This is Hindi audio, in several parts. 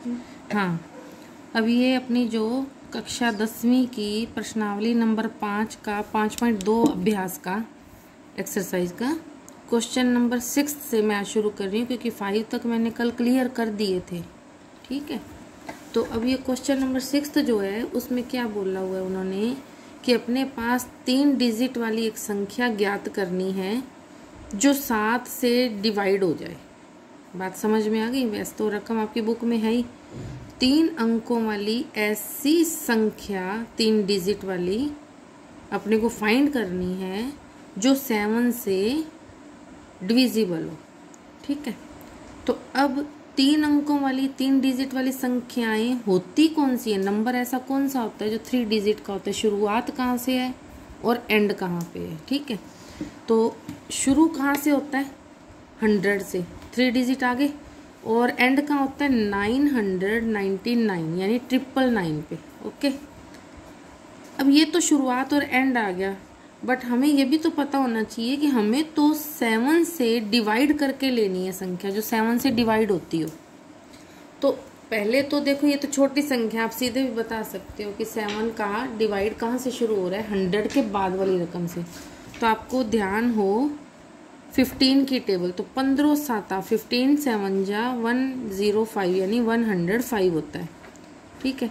हाँ, अब ये अपनी जो कक्षा 10वीं की प्रश्नावली नंबर 5 का 5.2 अभ्यास का एक्सरसाइज का क्वेश्चन नंबर 6 से मैं आज शुरू कर रही हूँ, क्योंकि 5 तक मैंने कल क्लियर कर दिए थे। ठीक है, तो अब ये क्वेश्चन नंबर 6 जो है उसमें क्या बोला हुआ है उन्होंने कि अपने पास 3 डिजिट वाली एक संख्या ज्ञात करनी है जो 7 से डिवाइड हो जाए। बात समझ में आ गई? वैसे तो रकम आपकी बुक में है ही। 3 अंकों वाली ऐसी संख्या 3 डिजिट वाली अपने को फाइंड करनी है जो 7 से डिविजिबल हो। ठीक है, तो अब 3 अंकों वाली 3 डिजिट वाली संख्याएं होती कौन सी है? नंबर ऐसा कौन सा होता है जो 3 डिजिट का होता है? शुरुआत कहाँ से है और एंड कहाँ पे है? ठीक है, तो शुरू कहाँ से होता है? 100 से, 3 डिजिट आगे, और एंड कहाँ होता है? 999 यानी 999 पे। ओके, अब ये तो शुरुआत और एंड आ गया, बट हमें ये भी तो पता होना चाहिए कि हमें तो 7 से डिवाइड करके लेनी है संख्या जो 7 से डिवाइड होती हो। तो पहले तो देखो, ये तो छोटी संख्या, आप सीधे भी बता सकते हो कि 7 का डिवाइड कहाँ से शुरू हो रहा है? 100 के बाद वाली रकम से। तो आपको ध्यान हो 15 की टेबल, तो 15 7 15 7 जा 105 यानी 105 होता है। ठीक है,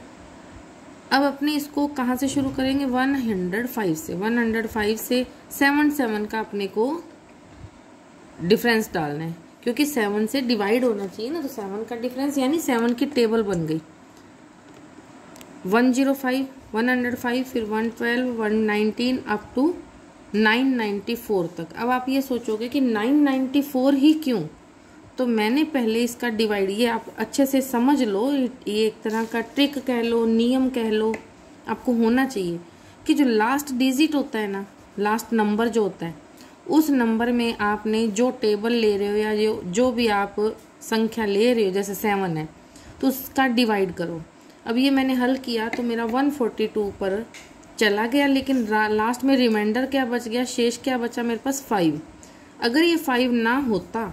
अब अपने इसको कहाँ से शुरू करेंगे? 105 से। 105 से 7 का अपने को डिफरेंस डालना है, क्योंकि 7 से डिवाइड होना चाहिए ना, तो 7 का डिफरेंस यानी 7 की टेबल बन गई। 105 105 फिर 112 119 अप टू 994 तक। अब आप ये सोचोगे कि 994 ही क्यों? तो मैंने पहले इसका डिवाइड, ये आप अच्छे से समझ लो, ये एक तरह का ट्रिक कह लो, नियम कह लो, आपको होना चाहिए कि जो लास्ट डिजिट होता है ना, लास्ट नंबर जो होता है, उस नंबर में आपने जो टेबल ले रहे हो या जो भी आप संख्या ले रहे हो, जैसे 7 है तो उसका डिवाइड करो। अब ये मैंने हल किया तो मेरा 142 पर चला गया, लेकिन लास्ट में रिमाइंडर क्या बच गया? शेष क्या बचा मेरे पास? 5। अगर ये 5 ना होता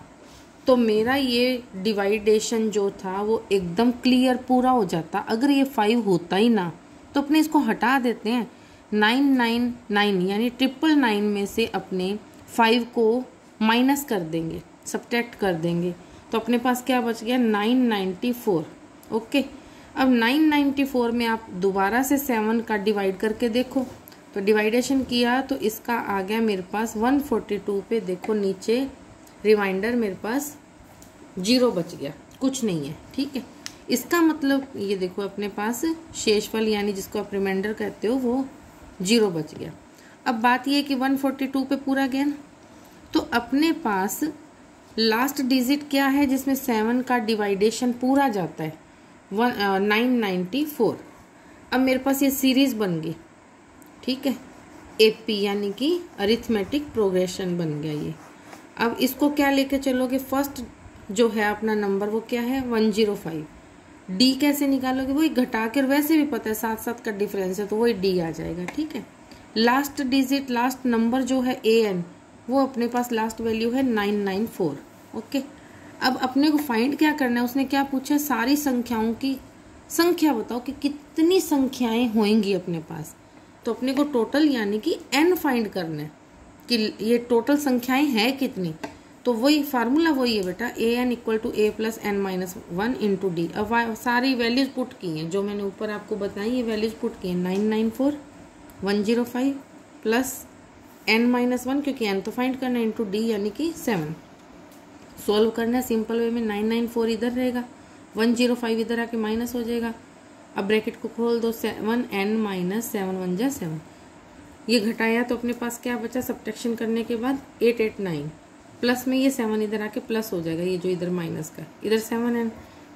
तो मेरा ये डिवाइडेशन जो था वो एकदम क्लियर पूरा हो जाता। अगर ये 5 होता ही ना तो अपने इसको हटा देते हैं। 999 यानी 999 में से अपने 5 को माइनस कर देंगे, सब्ट्रैक्ट कर देंगे, तो अपने पास क्या बच गया? 994। ओके, अब 994 में आप दोबारा से 7 का डिवाइड करके देखो, तो डिवाइडेशन किया तो इसका आ गया मेरे पास 142 पे। देखो नीचे रिमाइंडर मेरे पास 0 बच गया, कुछ नहीं है। ठीक है, इसका मतलब ये देखो अपने पास शेषफल यानी जिसको आप रिमाइंडर कहते हो वो 0 बच गया। अब बात ये कि 142 पे पूरा गया ना, तो अपने पास लास्ट डिजिट क्या है जिसमें 7 का डिवाइडेशन पूरा जाता है? 994। अब मेरे पास ये सीरीज बन गई। ठीक है, एपी यानी कि अरिथमेटिक प्रोग्रेशन बन गया ये। अब इसको क्या लेके चलोगे? फर्स्ट जो है अपना नंबर वो क्या है? 105। डी कैसे निकालोगे? वही घटा कर, वैसे भी पता है 7 का डिफरेंस है तो वही डी आ जाएगा। ठीक है, लास्ट डिजिट, लास्ट नंबर जो है एन, वो अपने पास लास्ट वैल्यू है 994। ओके, अब अपने को फाइंड क्या करना है? उसने क्या पूछा? सारी संख्याओं की संख्या बताओ कि कितनी संख्याएं होंगी अपने पास। तो अपने को टोटल यानी कि एन फाइंड करना है कि ये टोटल संख्याएं हैं कितनी। तो वही फार्मूला वही है बेटा, a N equal to a plus n minus 1 into d. अब सारी वैल्यूज पुट की हैं जो मैंने ऊपर आपको बताई, ये वैल्यूज पुट की हैं। 994 105 प्लस एन माइनस 1, क्योंकि एन तो फाइंड करना है, इंटू डी यानी कि 7। सोल्व करना है सिंपल वे में। 994 इधर रहेगा, 105 इधर आके माइनस हो जाएगा। अब ब्रैकेट को खोल दो, 7 एन माइनस 7 1 जा 7। ये घटाया तो अपने पास क्या बचा? सब्ट्रैक्शन करने के बाद 889 प्लस में ये 7 इधर आके प्लस हो जाएगा, ये जो इधर माइनस का, इधर 7n।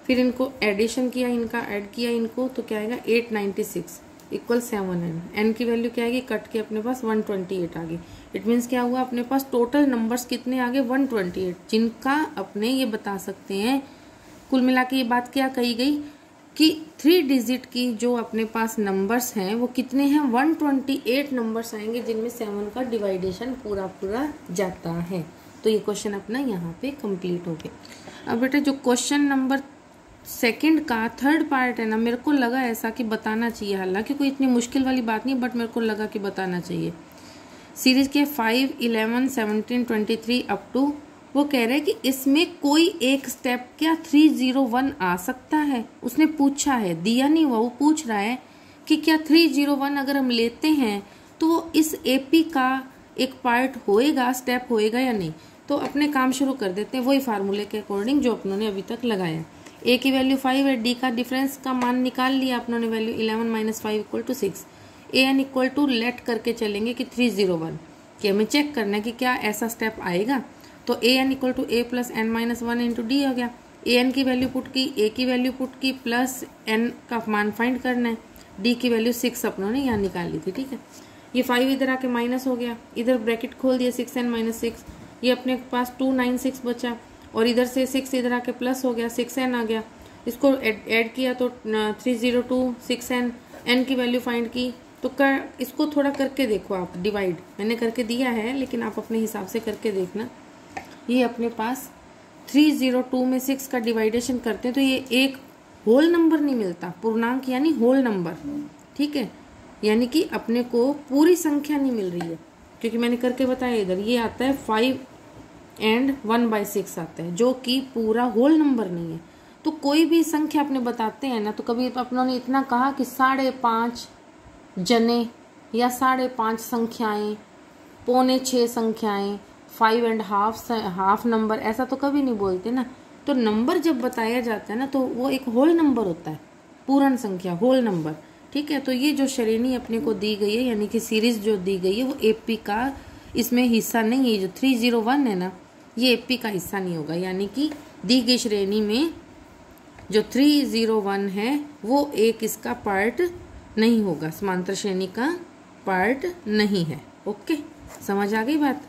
फिर इनको एडिशन किया, इनका ऐड किया इनको, तो क्या आएगा? 896 इक्वल 7n। n की वैल्यू क्या आएगी? कट के अपने पास 128 आ गई। इट मीन्स क्या हुआ? अपने पास टोटल नंबर्स कितने आ गए? 128, जिनका अपने ये बता सकते हैं। कुल मिला के ये बात क्या कही गई कि 3 डिजिट की जो अपने पास नंबर्स हैं वो कितने हैं? 128 नंबर्स आएंगे जिनमें 7 का डिवाइडेशन पूरा पूरा जाता है। तो ये क्वेश्चन अपना यहाँ पे कंप्लीट हो गया। अब बेटा जो क्वेश्चन नंबर सेकंड का थर्ड पार्ट है ना, मेरे को लगा ऐसा कि बताना चाहिए, हालांकि कोई इतनी मुश्किल वाली बात नहीं, बट मेरे को लगा कि बताना चाहिए। सीरीज के 5, 11, 17, 23 अप टू, वो कह रहे हैं कि इसमें कोई एक स्टेप क्या 301 आ सकता है, उसने पूछा है, दिया नहीं हुआ, वो पूछ रहा है कि क्या 301 अगर हम लेते हैं तो इस एपी का एक पार्ट होएगा, स्टेप होएगा या नहीं। तो अपने काम शुरू कर देते हैं वही फार्मूले के अकॉर्डिंग जो अपनों ने अभी तक लगाया। ए की वैल्यू 5 है, डी का डिफरेंस का मान निकाल लिया अपनों ने, value 11 - 5 = 6। A N equal to let करके चलेंगे कि 301, कि हमें चेक करना है कि क्या ऐसा स्टेप आएगा। तो a N equal to a plus n minus 1 into d हो गया। ए एन की वैल्यू पुट की, ए की वैल्यू पुट की, प्लस एन का मान फाइंड करना है। डी की वैल्यू 6 अपनों ने यहाँ निकाल ली थी, ठीक है। ये 5 इधर आके माइनस हो गया, इधर ब्रैकेट खोल दिया 6n - 6, ये अपने पास 296 बचा, और इधर से 6 इधर आके प्लस हो गया, 6n आ गया। इसको ऐड किया तो 302 6n, n की वैल्यू फाइंड की। तो इसको थोड़ा करके देखो आप, डिवाइड मैंने करके दिया है, लेकिन आप अपने हिसाब से करके देखना। ये अपने पास 302 में 6 का डिवाइडेशन करते हैं तो ये एक होल नंबर नहीं मिलता, पूर्णांक यानी होल नंबर, ठीक है, यानी कि अपने को पूरी संख्या नहीं मिल रही है, क्योंकि मैंने करके बताया इधर ये आता है 5 and 1/6 आता है, जो कि पूरा होल नंबर नहीं है। तो कोई भी संख्या अपने बताते हैं ना, तो कभी अपनों ने इतना कहा कि 5.5 जने या 5.5 संख्याएं, 5.25 संख्याएं, 5.5 हाफ नंबर, ऐसा तो कभी नहीं बोलते ना। तो नंबर जब बताया जाता है ना तो वो एक होल नंबर होता है, पूर्ण संख्या, होल नंबर, ठीक है। तो ये जो श्रेणी अपने को दी गई है, यानी कि सीरीज जो दी गई है, वो एपी का इसमें हिस्सा नहीं है। जो 301 है ना, ये एपी का हिस्सा नहीं होगा, यानी कि दी गई श्रेणी में जो 301 है वो एक इसका पार्ट नहीं होगा, समांतर श्रेणी का पार्ट नहीं है। ओके, समझ आ गई बात।